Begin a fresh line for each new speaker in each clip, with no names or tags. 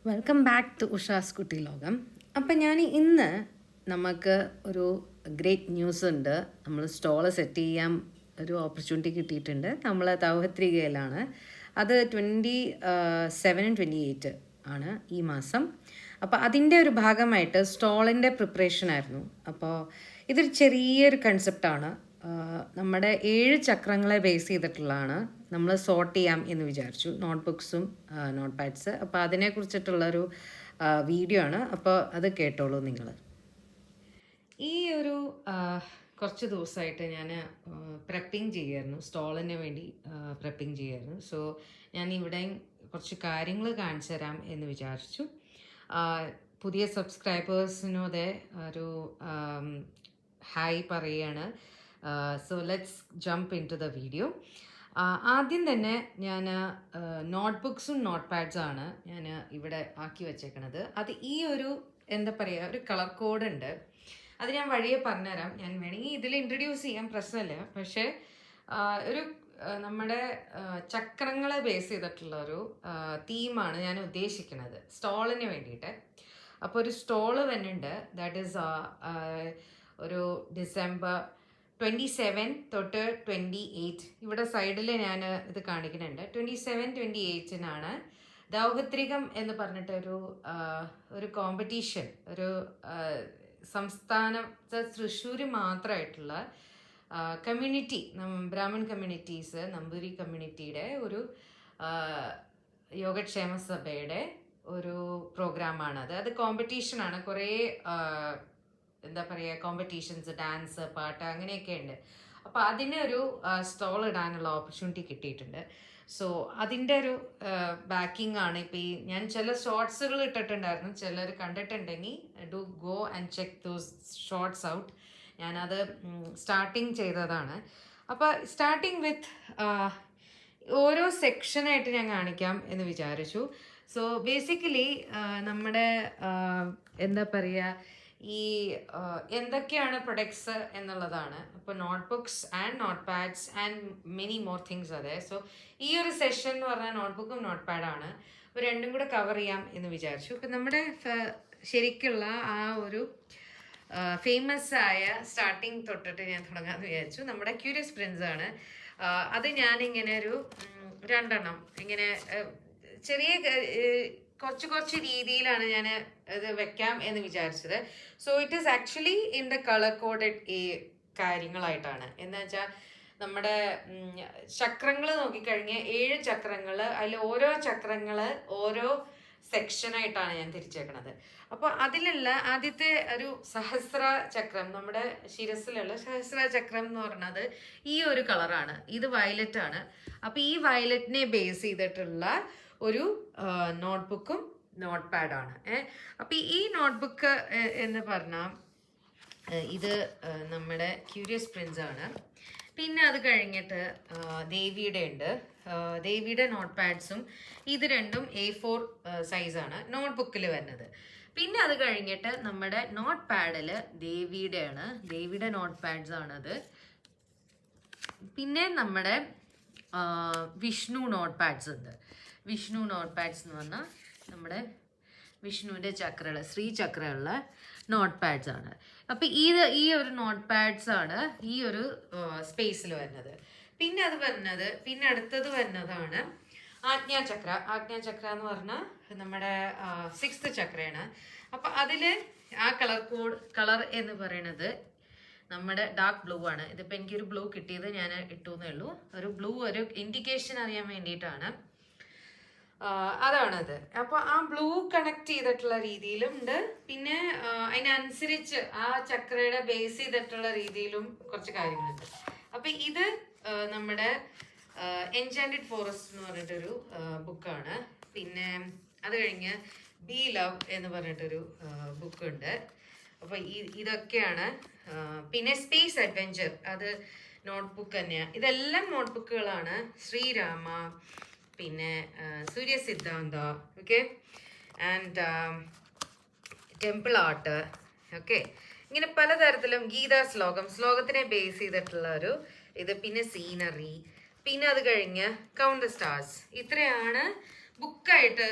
Welcome back to ഉഷാസ് കുട്ടി ലോകം. അപ്പം ഞാൻ ഇന്ന് നമുക്ക് ഒരു ഗ്രേറ്റ് ന്യൂസ് ഉണ്ട്. നമ്മൾ സ്റ്റോള് സെറ്റ് ചെയ്യാൻ ഒരു ഓപ്പർച്യൂണിറ്റി കിട്ടിയിട്ടുണ്ട്. നമ്മൾ തൗഹത്രികയിലാണ്. അത് 27-28 ആണ് ഈ മാസം. അപ്പോൾ അതിൻ്റെ ഒരു ഭാഗമായിട്ട് സ്റ്റോളിൻ്റെ പ്രിപ്പറേഷൻ ആയിരുന്നു. അപ്പോൾ ഇതൊരു ചെറിയൊരു കൺസെപ്റ്റാണ്. നമ്മുടെ 7 ചക്രങ്ങളെ ബേസ് ചെയ്തിട്ടുള്ളതാണ്. നമ്മൾ സോർട്ട് ചെയ്യാം എന്ന് വിചാരിച്ചു, നോട്ട്ബുക്സും നോട്ട് പാഡ്സ്. അപ്പോൾ അതിനെക്കുറിച്ചിട്ടുള്ളൊരു വീഡിയോ ആണ്. അപ്പോൾ അത് കേട്ടോളൂ നിങ്ങൾ. ഈ ഒരു കുറച്ച് ദിവസമായിട്ട് ഞാൻ പ്രെപ്പിങ് ചെയ്യായിരുന്നു, സ്റ്റോളിന് വേണ്ടി പ്രെപ്പിങ് ചെയ്യായിരുന്നു. സോ ഞാൻ ഇവിടെ കുറച്ച് കാര്യങ്ങൾ കാണിച്ചു തരാം എന്ന് വിചാരിച്ചു. പുതിയ സബ്സ്ക്രൈബേഴ്സിനോടെ ഒരു ഹായ് പറയുകയാണ്. So let's jump in to the video. ആദ്യം തന്നെ ഞാൻ നോട്ട്ബുക്സും നോട്ട് പാഡ്സാണ് ഞാൻ ഇവിടെ ആക്കി വെച്ചേക്കണത്. അത് ഈ ഒരു എന്താ പറയുക, ഒരു കളർ കോഡ് ഉണ്ട്. അത് ഞാൻ വഴിയെ പറഞ്ഞുതരാം. ഞാൻ വേണമെങ്കിൽ ഇതിൽ ഇൻട്രൊഡ്യൂസ് ചെയ്യാൻ പ്രശ്നമില്ല. പക്ഷേ ഒരു നമ്മുടെ ചക്രങ്ങളെ ബേസ് ചെയ്തിട്ടുള്ള ഒരു തീമാണ് ഞാൻ ഉദ്ദേശിക്കുന്നത് സ്റ്റോളിന് വേണ്ടിയിട്ട്. അപ്പോൾ ഒരു സ്റ്റോള് വരുന്നുണ്ട്. ദാറ്റ് ഈസ് ഒരു ഡിസംബർ 27 തൊട്ട് 28. ഇവിടെ സൈഡിൽ ഞാൻ ഇത് കാണിക്കുന്നുണ്ട്. 27-28 ദൗഹത്രികം എന്ന് പറഞ്ഞിട്ടൊരു ഒരു കോമ്പറ്റീഷൻ, ഒരു സംസ്ഥാനത്തെ തൃശ്ശൂർ മാത്രമായിട്ടുള്ള കമ്മ്യൂണിറ്റി, ബ്രാഹ്മൺ കമ്മ്യൂണിറ്റീസ്, നമ്പൂരി കമ്മ്യൂണിറ്റിയുടെ ഒരു യോഗക്ഷേമ സഭയുടെ ഒരു പ്രോഗ്രാമാണത്. അത് കോമ്പറ്റീഷനാണ്. കുറേ എന്താ പറയുക, കോമ്പറ്റീഷൻസ്, ഡാൻസ്, പാട്ട് അങ്ങനെയൊക്കെ ഉണ്ട്. അപ്പോൾ അതിന് ഒരു സ്റ്റോൾ ഇടാനുള്ള ഓപ്പർച്യൂണിറ്റി കിട്ടിയിട്ടുണ്ട്. സോ അതിൻ്റെ ഒരു ബാക്കിംഗ് ആണ് ഇപ്പോൾ ഈ ഞാൻ ചില ഷോർട്സുകൾ ഇട്ടിട്ടുണ്ടായിരുന്നു. ചിലർ കണ്ടിട്ടുണ്ടെങ്കിൽ do go and check those shorts out. ഞാനത് സ്റ്റാർട്ടിങ് ചെയ്തതാണ്. അപ്പോൾ സ്റ്റാർട്ടിങ് വിത്ത് ഓരോ സെക്ഷനായിട്ട് ഞാൻ കാണിക്കാം എന്ന് വിചാരിച്ചു. സോ ബേസിക്കലി നമ്മുടെ എന്താ പറയുക, ഈ എന്തൊക്കെയാണ് പ്രൊഡക്ട്സ് എന്നുള്ളതാണ്. അപ്പോൾ notebooks and note pads and many more things അതെ. സോ ഈ ഒരു സെഷൻ എന്ന് പറഞ്ഞാൽ നോട്ട്ബുക്കും നോട്ട് പാഡാണ്. അപ്പോൾ രണ്ടും കൂടെ കവർ ചെയ്യാം എന്ന് വിചാരിച്ചു. ഇപ്പം നമ്മുടെ ശരിക്കുള്ള ആ ഒരു ഫേമസ് ആയ സ്റ്റാർട്ടിങ് തൊട്ടിട്ട് ഞാൻ തുടങ്ങാമെന്ന് വിചാരിച്ചു. നമ്മുടെ ക്യൂരിയസ് പ്രിൻസ് ആണ്. അത് ഞാനിങ്ങനെ ഒരു 2 ഇങ്ങനെ ചെറിയ കുറച്ച് രീതിയിലാണ് ഞാൻ ഇത് വെക്കാം എന്ന് വിചാരിച്ചത്. So it is actually in the colour coded കാര്യങ്ങളായിട്ടാണ്. എന്ന് വെച്ചാൽ നമ്മുടെ ചക്രങ്ങൾ നോക്കിക്കഴിഞ്ഞാൽ 7 ചക്രങ്ങൾ, അതിൽ ഓരോ ചക്രങ്ങൾ ഓരോ സെക്ഷനായിട്ടാണ് ഞാൻ തിരിച്ചേക്കണത്. അപ്പോൾ അതിലുള്ള ആദ്യത്തെ ഒരു സഹസ്ര ചക്രം, നമ്മുടെ ശിരസിലുള്ള സഹസ്ര ചക്രം എന്ന് പറയുന്നത് ഈ ഒരു കളറാണ്. ഇത് വയലറ്റ് ആണ്. അപ്പോൾ ഈ വയലറ്റിനെ ബേസ് ചെയ്തിട്ടുള്ള ഒരു നോട്ട്ബുക്കും നോട്ട് പാഡാണ്. അപ്പോൾ ഈ നോട്ട്ബുക്ക് എന്ന് പറഞ്ഞാൽ ഇത് നമ്മുടെ ക്യൂരിയസ് പ്രിൻസ് ആണ്. പിന്നെ അത് കഴിഞ്ഞിട്ട് ദേവിയുടെ ഉണ്ട്. ദേവിയുടെ നോട്ട് പാഡ്സും ഇത് രണ്ടും A4 സൈസാണ് നോട്ട്ബുക്കിൽ വരുന്നത്. പിന്നെ അത് കഴിഞ്ഞിട്ട് നമ്മുടെ നോട്ട് പാഡിൽ ദേവിയുടെയാണ്, ദേവിയുടെ നോട്ട് പാഡ്സ് ആണത്. പിന്നെ നമ്മുടെ വിഷ്ണു നോട്ട് പാഡ്സ് ഉണ്ട്. വിഷ്ണു നോട്ട് പാഡ്സ് എന്ന് പറഞ്ഞാൽ നമ്മുടെ വിഷ്ണുവിൻ്റെ ചക്രകൾ, ശ്രീ ചക്രമുള്ള നോട്ട് പാഡ്സ് ആണ്. അപ്പം ഈ ഒരു നോട്ട് പാഡ്സ് ആണ് ഈ ഒരു സ്പേസിൽ വരുന്നത്. പിന്നെ അത് വരുന്നത്, പിന്നെ അടുത്തത് വരുന്നതാണ് ആജ്ഞാചക്ര. ആജ്ഞാചക്ര എന്ന് പറഞ്ഞാൽ നമ്മുടെ 6th ചക്രയാണ്. അപ്പം അതിൽ ആ കളർ എന്ന് പറയുന്നത് നമ്മുടെ ഡാർക്ക് ബ്ലൂ ആണ്. ഇതിപ്പോൾ എനിക്കൊരു ബ്ലൂ കിട്ടിയത് ഞാൻ ഇട്ടു എന്നേ ഉള്ളൂ. ഒരു ബ്ലൂ ഒരു ഇൻഡിക്കേഷൻ അറിയാൻ വേണ്ടിയിട്ടാണ്. അതാണത്. അപ്പോൾ ആ ബ്ലൂ കണക്ട് ചെയ്തിട്ടുള്ള രീതിയിലുണ്ട്. പിന്നെ അതിനനുസരിച്ച് ആ ചക്രയുടെ ബേസ് ചെയ്തിട്ടുള്ള രീതിയിലും കുറച്ച് കാര്യങ്ങളുണ്ട്. അപ്പം ഇത് നമ്മുടെ എൻചാൻറ്റഡ് ഫോറസ്റ്റ് എന്ന് പറഞ്ഞിട്ടൊരു ബുക്കാണ്. പിന്നെ അത് കഴിഞ്ഞ് ബി ലവ് എന്ന് പറഞ്ഞിട്ടൊരു ബുക്കുണ്ട്. അപ്പോൾ ഇതൊക്കെയാണ്. പിന്നെ സ്പേസ് അഡ്വെഞ്ചർ, അത് നോട്ട്ബുക്ക് തന്നെയാണ്. ഇതെല്ലാം നോട്ട്ബുക്കുകളാണ്. ശ്രീരാമ, പിന്നെ Surya Siddhanta, okay, and temple art, okay, ഇങ്ങനെ പലതരത്തിലും ഗീതാ ശ്ലോകത്തിനെ ബേസ് ചെയ്തിട്ടുള്ള ഒരു ഇത്. പിന്നെ സീനറി, പിന്നെ അത് കഴിഞ്ഞ് കൗണ്ട് ദ സ്റ്റാർസ്. ഇത്രയാണ് ബുക്കായിട്ട്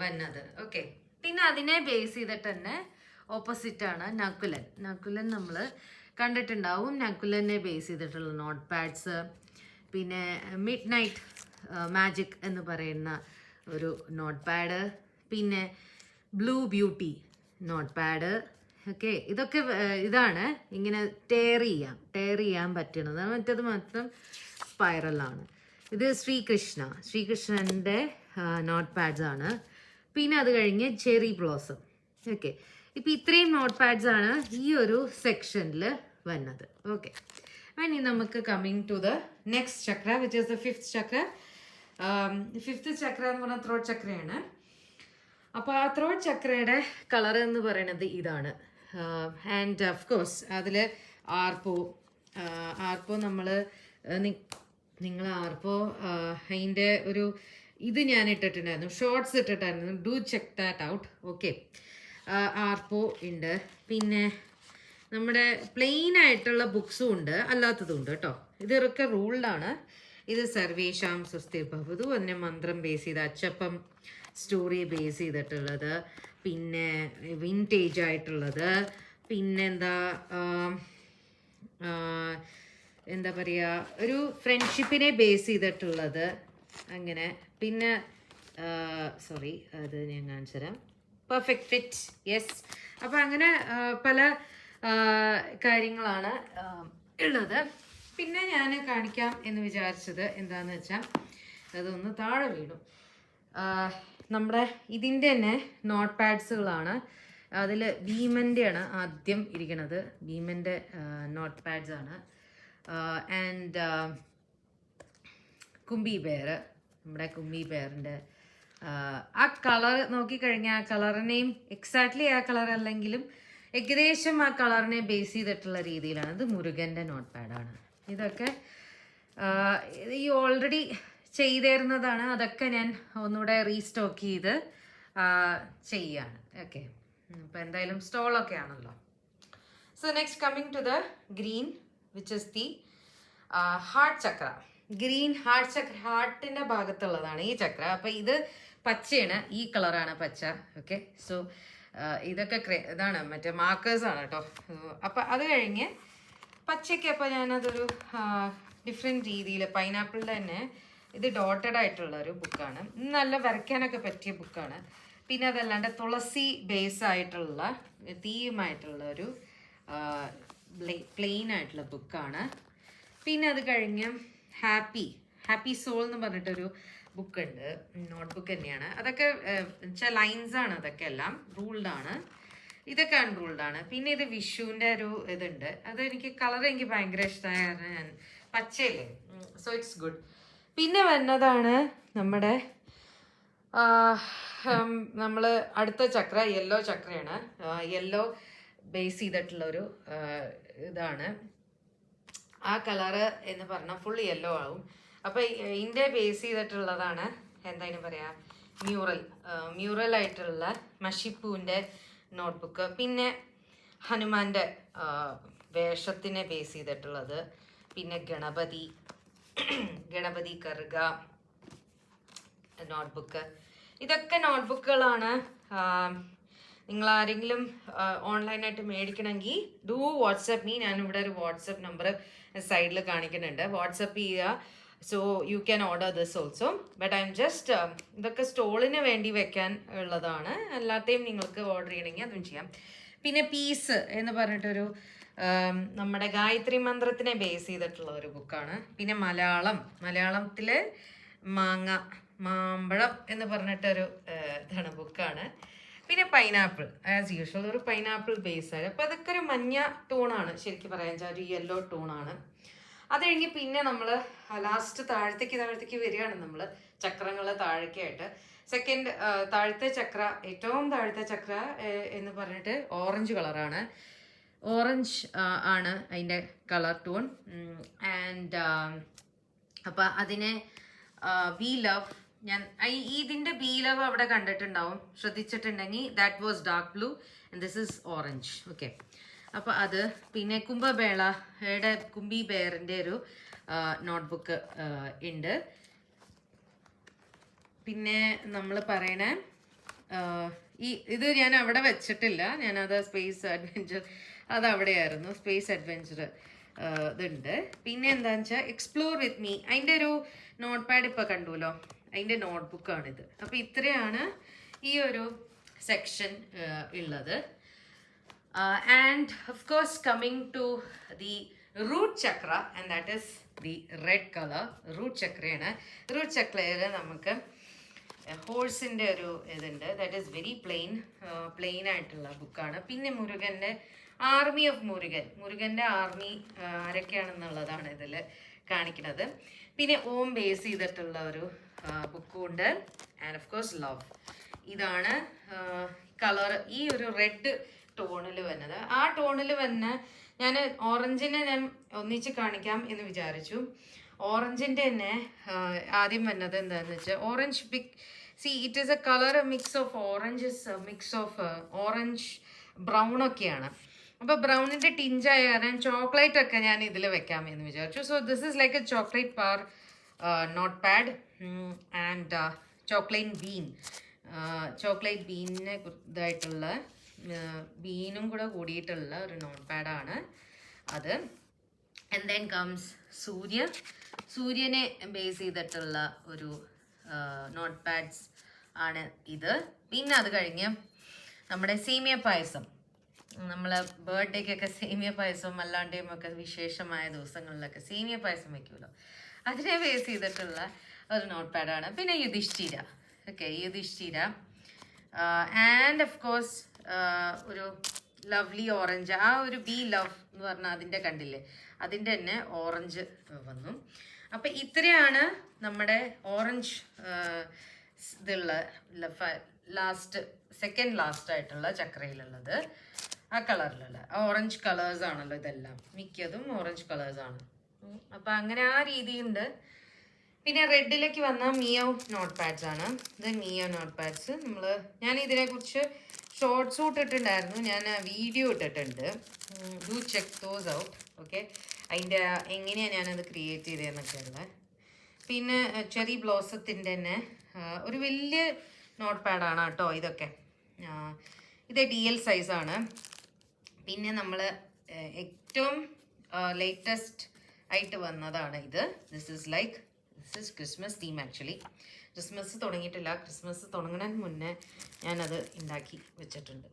വന്നത്. ഓക്കെ, പിന്നെ അതിനെ ബേസ് ചെയ്തിട്ട് തന്നെ ഓപ്പോസിറ്റ് ആണ് നക്കുലൻ. നക്കുലൻ നമ്മൾ കണ്ടിട്ടുണ്ടാവും. നക്കുലനെ ബേസ് ചെയ്തിട്ടുള്ള നോട്ട് പാഡ്സ്, പിന്നെ മിഡ് നൈറ്റ് മാജിക് എന്ന് പറയുന്ന ഒരു നോട്ട് പാഡ്, പിന്നെ blue beauty note pad. Okay, ഇതൊക്കെ ഇതാണ് ഇങ്ങനെ ടയർ ചെയ്യാൻ പറ്റുന്നത്. മറ്റത് മാത്രം സ്പൈറലാണ്. ഇത് ശ്രീകൃഷ്ണൻ്റെ നോട്ട് പാഡ്സ് ആണ്. പിന്നെ അത് കഴിഞ്ഞ് ചെറി ബ്ലോസം. ഓക്കെ, ഇപ്പം ഇത്രയും നോട്ട് പാഡ്സ് ആണ് ഈ ഒരു സെക്ഷനിൽ വന്നത്. ഓക്കെ, ഇനി നമുക്ക് coming to the next chakra which is the fifth chakra. Fifth chakra എന്ന് പറഞ്ഞാൽ ത്രോട്ട് ചക്രയാണ്. അപ്പോൾ ആ ത്രോട്ട് ചക്രയുടെ കളർ എന്ന് പറയുന്നത് ഇതാണ്. ആൻഡ് ഓഫ് കോഴ്സ് അതിൽ ആർപ്പോ നിങ്ങൾ ആർപ്പോ അതിൻ്റെ ഒരു ഇത് ഞാൻ ഇട്ടിട്ടുണ്ടായിരുന്നു, ഷോർട്സ് ഇട്ടിട്ടായിരുന്നു. Do check that out. Okay, ആർപ്പോ ഉണ്ട്. പിന്നെ നമ്മുടെ പ്ലെയിൻ ആയിട്ടുള്ള ബുക്സും ഉണ്ട്, അല്ലാത്തതും ഉണ്ട് കേട്ടോ. ഇതൊക്കെ റൂൾഡാണ്. ഇത് സർവേഷാം സ്വസ്തി ഭവതു, അതിനെ മന്ത്രം ബേസ് ചെയ്ത്, അച്ചപ്പം സ്റ്റോറി ബേസ് ചെയ്തിട്ടുള്ളത്, പിന്നെ വിൻറ്റേജ് ആയിട്ടുള്ളത്, പിന്നെന്താ എന്താ പറയുക, ഒരു ഫ്രണ്ട്ഷിപ്പിനെ ബേസ് ചെയ്തിട്ടുള്ളത് അങ്ങനെ. പിന്നെ സോറി, അത് ഞാൻ കാണിച്ചു തരാം. Perfect fit, yes. അപ്പോൾ അങ്ങനെ പല കാര്യങ്ങളാണ് ഉള്ളത്. പിന്നെ ഞാൻ കാണിക്കാം എന്ന് വിചാരിച്ചത് എന്താണെന്ന് വെച്ചാൽ, അതൊന്ന് താഴെ വീണു. നമ്മുടെ ഇതിൻ്റെ തന്നെ നോട്ട് പാഡ്സുകളാണ്. അതിൽ ഭീമൻ്റെയാണ് ആദ്യം ഇരിക്കുന്നത്. ഭീമൻ്റെ നോട്ട് പാഡ്സ് ആണ്. ആൻഡ് കുംബി ബെയർ, നമ്മുടെ കുംബി ബെയറിൻ്റെ ആ കളർ നോക്കിക്കഴിഞ്ഞാൽ ആ കളറിനെയും എക്സാക്ട്ലി ആ കളർ അല്ലെങ്കിലും ഏകദേശം ആ കളറിനെ ബേസ് ചെയ്തിട്ടുള്ള രീതിയിലാണ്. ഇത് മുരുകൻ്റെ നോട്ട് പാഡാണ്. ഇതൊക്കെ ഈ ഓൾറെഡി ചെയ്തിരുന്നതാണ്. അതൊക്കെ ഞാൻ ഒന്നുകൂടെ റീസ്റ്റോക്ക് ചെയ്ത് ചെയ്യാണ്. ഓക്കെ, അപ്പോൾ എന്തായാലും സ്റ്റോളൊക്കെ ആണല്ലോ. So next coming to the green which is the heart chakra. Green heart chakra, ഹാർട്ടിൻ്റെ ഭാഗത്തുള്ളതാണ് ഈ ചക്ര. അപ്പോൾ ഇത് പച്ചയാണ്, ഈ കളറാണ് പച്ച. ഓക്കെ, സോ ഇതൊക്കെ ഇതാണ് മറ്റേ മാർക്കേഴ്സാണ് കേട്ടോ. അപ്പം അത് കഴിഞ്ഞ് പച്ചയ്ക്ക് അപ്പോൾ ഞാനതൊരു ഡിഫറെൻറ്റ് രീതിയിൽ പൈനാപ്പിളിൻ്റെ തന്നെ ഇത് ഡോട്ടഡ് ആയിട്ടുള്ള ഒരു ബുക്കാണ്. നല്ല വരയ്ക്കാനൊക്കെ പറ്റിയ ബുക്കാണ്. പിന്നെ അതല്ലാണ്ട് തുളസി ബേസ് ആയിട്ടുള്ള തീയുമായിട്ടുള്ള ഒരു പ്ലെയിൻ ആയിട്ടുള്ള ബുക്കാണ്. പിന്നെ അത് കഴിഞ്ഞ് ഹാപ്പി സോൾ എന്ന് പറഞ്ഞിട്ടൊരു ബുക്കുണ്ട്, നോട്ട് ബുക്ക് തന്നെയാണ്. അതൊക്കെ വെച്ചാൽ ലൈൻസാണ്, അതൊക്കെ എല്ലാം റൂൾഡാണ്. ഇതൊക്കെ അൺറൂൾഡാണ്. പിന്നെ ഇത് വിഷുവിൻ്റെ ഒരു ഇതുണ്ട്. അതെനിക്ക് കളർ എനിക്ക് ഭയങ്കര ഇഷ്ടമായ കാരണം ഞാൻ പച്ചയല്ലേ, സോ ഇറ്റ്സ് ഗുഡ്. പിന്നെ വന്നതാണ് നമ്മുടെ നമ്മൾ അടുത്ത ചക്ര യെല്ലോ ചക്രയാണ്. യെല്ലോ ബേസ് ചെയ്തിട്ടുള്ളൊരു ഇതാണ്. ആ കളറ് എന്ന് പറഞ്ഞാൽ ഫുൾ യെല്ലോ ആവും. അപ്പോൾ ഇതിൻ്റെ ബേസ് ചെയ്തിട്ടുള്ളതാണ് എന്തായാലും പറയാം, മ്യൂറൽ ആയിട്ടുള്ള മഷിപ്പൂവിൻ്റെ നോട്ട്ബുക്ക്. പിന്നെ ഹനുമാൻ്റെ വേഷത്തിനെ ബേസ് ചെയ്തിട്ടുള്ളത്. പിന്നെ ഗണപതി കറുക നോട്ട്ബുക്ക്. ഇതൊക്കെ നോട്ട്ബുക്കുകളാണ്. നിങ്ങളാരെങ്കിലും ഓൺലൈനായിട്ട് മേടിക്കണമെങ്കിൽ ഡു വാട്സപ്പ് മീ. ഞാനിവിടെ ഒരു വാട്സപ്പ് നമ്പർ സൈഡിൽ കാണിക്കുന്നുണ്ട്, വാട്സപ്പ് ചെയ്യുക. So you can order this also. But I am just ഇതൊക്കെ സ്റ്റോളിന് വേണ്ടി വെക്കാൻ ഉള്ളതാണ്. അല്ലാത്തയും നിങ്ങൾക്ക് ഓർഡർ ചെയ്യണമെങ്കിൽ അതും ചെയ്യാം. പിന്നെ പീസ് എന്ന് പറഞ്ഞിട്ടൊരു നമ്മുടെ ഗായത്രി മന്ത്രത്തിനെ ബേസ് ചെയ്തിട്ടുള്ള ഒരു ബുക്കാണ്. പിന്നെ മലയാളത്തിൽ മാമ്പഴം എന്ന് പറഞ്ഞിട്ടൊരു ഇതാണ് ബുക്കാണ്. പിന്നെ പൈനാപ്പിൾ ആസ് യൂഷ്വൽ ഒരു പൈനാപ്പിൾ ബേസാണ്. അപ്പോൾ അതൊക്കെ ഒരു മഞ്ഞ ടോണാണ് ശരിക്കും പറയാൻ വെച്ചാൽ, ഒരു യെല്ലോ ടോണാണ്. അത് കഴിഞ്ഞ് പിന്നെ നമ്മൾ ലാസ്റ്റ് താഴത്തേക്ക് വരികയാണ് നമ്മൾ ചക്രങ്ങൾ താഴേക്കായിട്ട്. സെക്കൻഡ് താഴത്തെ ചക്ര, ഏറ്റവും താഴത്തെ ചക്ര എന്ന് പറഞ്ഞിട്ട് ഓറഞ്ച് കളറാണ്. ഓറഞ്ച് ആണ് അതിൻ്റെ കളർ ടോൺ. ആൻഡ് അപ്പം അതിനെ വി ലവ്, ഞാൻ ഇതിൻ്റെ ബി ലവ് അവിടെ കണ്ടിട്ടുണ്ടാവും, ശ്രദ്ധിച്ചിട്ടുണ്ടെങ്കിൽ. That was dark blue and this is orange. Okay, അപ്പോൾ അത്. പിന്നെ കുംബി ബെയറിൻ്റെ ഒരു നോട്ട്ബുക്ക് ഉണ്ട്. പിന്നെ നമ്മൾ പറയണേ ഇത് ഞാൻ അവിടെ വെച്ചിട്ടില്ല, ഞാനത് സ്പേസ് അഡ്വെഞ്ചർ അതവിടെയായിരുന്നു, സ്പേസ് അഡ്വെഞ്ചർ ഇതുണ്ട്. പിന്നെ എന്താണെന്ന് വെച്ചാൽ എക്സ്പ്ലോർ വിത്ത് മീ, അതിൻ്റെ ഒരു നോട്ട് പാഡ് ഇപ്പോൾ കണ്ടുല്ലോ, അതിൻ്റെ നോട്ട്ബുക്കാണിത്. അപ്പോൾ ഇത്രയാണ് ഈ ഒരു സെക്ഷൻ ഉള്ളത്. And of course, coming to the root chakra, and that is the red color. root chakra ആണ്. root chakra നമുക്ക് ഹോഴ്സിൻ്റെ ഒരു ഇതുണ്ട്, ദാറ്റ് ഈസ് വെരി പ്ലെയിൻ ആയിട്ടുള്ള ബുക്കാണ്. പിന്നെ മുരുകൻ്റെ ആർമി ഓഫ് മുരുകൻ്റെ ആർമി ആരൊക്കെയാണെന്നുള്ളതാണ് ഇതിൽ കാണിക്കുന്നത്. പിന്നെ ഓം ബേസ് ചെയ്തിട്ടുള്ള ഒരു ബുക്കും ഉണ്ട്. And of course love. ഇതാണ് കളർ, ഈ ഒരു റെഡ് ടോണിൽ വന്നത്. ആ ടോണിൽ വന്ന ഞാൻ ഓറഞ്ചിനെ ഞാൻ ഒന്നിച്ച് കാണിക്കാം എന്ന് വിചാരിച്ചു. ഓറഞ്ചിൻ്റെ തന്നെ ആദ്യം വന്നത് എന്താണെന്ന് വെച്ചാൽ orange it is A colour mix of orange, mix of orange brown ഒക്കെയാണ്. അപ്പോൾ ബ്രൗണിൻ്റെ ടിഞ്ചായ കാരണം ചോക്ലേറ്റ് ഒക്കെ ഞാൻ ഇതിൽ വെക്കാം എന്ന് വിചാരിച്ചു. So this is like a chocolate power note pad and chocolate ബീനിനെ ഇതായിട്ടുള്ള ബീനും കൂടെ കൂടിയിട്ടുള്ള ഒരു നോട്ട് പാഡാണ് അത്. ആൻഡ് ദെൻ കംസ് സൂര്യനെ ബേസ് ചെയ്തിട്ടുള്ള ഒരു നോട്ട് പാഡ്സ് ആണ് ഇത്. പിന്നെ അത് കഴിഞ്ഞ് നമ്മുടെ സേമിയ പായസം, നമ്മൾ ബർത്ത്ഡേക്കൊക്കെ സേമിയ പായസം അല്ലാണ്ടേയും ഒക്കെ വിശേഷമായ ദിവസങ്ങളിലൊക്കെ സേമിയ പായസം വയ്ക്കുമല്ലോ, അതിനെ ബേസ് ചെയ്തിട്ടുള്ള ഒരു നോട്ട് പാഡാണ്. പിന്നെ യുധിഷ്ഠിര ആൻഡ് ഓഫ് കോഴ്സ് ഒരു ലവ്ലി ഓറഞ്ച്, ആ ഒരു ബി ലവ് എന്ന് പറഞ്ഞാൽ അതിൻ്റെ കണ്ടില്ലേ, അതിൻ്റെ തന്നെ ഓറഞ്ച് വന്നു. അപ്പം ഇത്രയാണ് നമ്മുടെ ഓറഞ്ച് ഇതുള്ള സെക്കൻഡ് ലാസ്റ്റ് ആയിട്ടുള്ള ചക്രയിലുള്ളത്, ആ കളറിലുള്ള ഓറഞ്ച് കളേഴ്സ് ആണല്ലോ ഇതെല്ലാം, മിക്കതും ഓറഞ്ച് കളേഴ്സാണ്. അപ്പം അങ്ങനെ ആ രീതിയുണ്ട്. പിന്നെ റെഡിലേക്ക് വന്ന മിയോ നോട്ട് പാഡ്സ് ആണ്. ഇത് മിയോ നോട്ട് പാഡ്സ് ഞാൻ ഇതിനെക്കുറിച്ച് ഷോർട്ട്സ് ഇട്ടിട്ടുണ്ടായിരുന്നു, ഞാൻ വീഡിയോ ഇട്ടിട്ടുണ്ട്. Do check those out. Okay, അതിൻ്റെ എങ്ങനെയാണ് ഞാനത് ക്രിയേറ്റ് ചെയ്തതെന്നൊക്കെയുള്ള. പിന്നെ ചെറി ബ്ലോസത്തിൻ്റെ തന്നെ ഒരു വലിയ നോട്ട് പാഡാണ് കേട്ടോ ഇതൊക്കെ. ഇത് DL സൈസാണ്. പിന്നെ നമ്മൾ ഏറ്റവും ലേറ്റസ്റ്റ് ആയിട്ട് വന്നതാണ് ഇത്. This is Christmas theme. Actually Christmas തുടങ്ങിയിട്ടില്ല, ക്രിസ്മസ് തുടങ്ങുന്നതിന് മുന്നേ ഞാനത് ഉണ്ടാക്കി വെച്ചിട്ടുണ്ട്.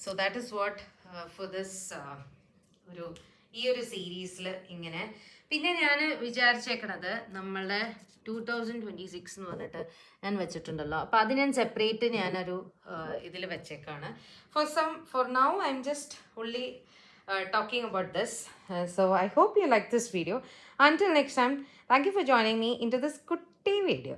So that is what for this ഈ ഒരു സീരീസിൽ ഇങ്ങനെ. പിന്നെ ഞാൻ വിചാരിച്ചേക്കണത് നമ്മളുടെ 2026 എന്ന് പറഞ്ഞിട്ട് ഞാൻ വെച്ചിട്ടുണ്ടല്ലോ, അപ്പോൾ അത് ഞാൻ സെപ്പറേറ്റ് ഞാനൊരു ഇതിൽ വെച്ചേക്കാണ്. For now I am just only talking about this. So I hope you like this video. Until next time, thank you for joining me into this kutti video.